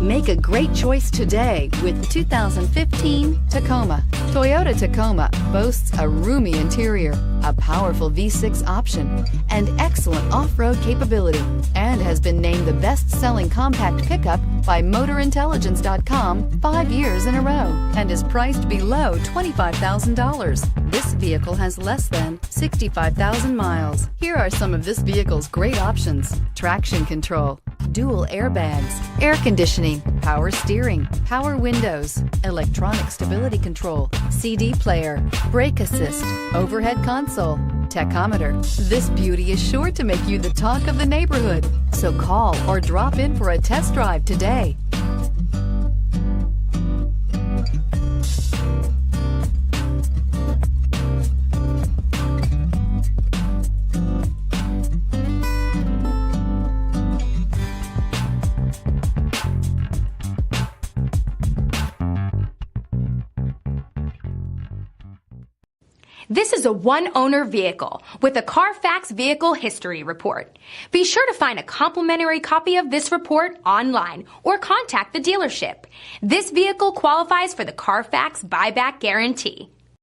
Make a great choice today with the 2015 Tacoma. Toyota Tacoma boasts a roomy interior, a powerful V6 option, and excellent off-road capability, and has been named the best-selling compact pickup by MotorIntelligence.com 5 years in a row and is priced below $25,000. This vehicle has less than 65,000 miles. Here are some of this vehicle's great options: traction control, dual airbags, air conditioning, power steering, power windows, electronic stability control, CD player, brake assist, overhead console, tachometer. This beauty is sure to make you the talk of the neighborhood. So call or drop in for a test drive today. This is a one-owner vehicle with a Carfax Vehicle History Report. Be sure to find a complimentary copy of this report online or contact the dealership. This vehicle qualifies for the Carfax Buyback Guarantee.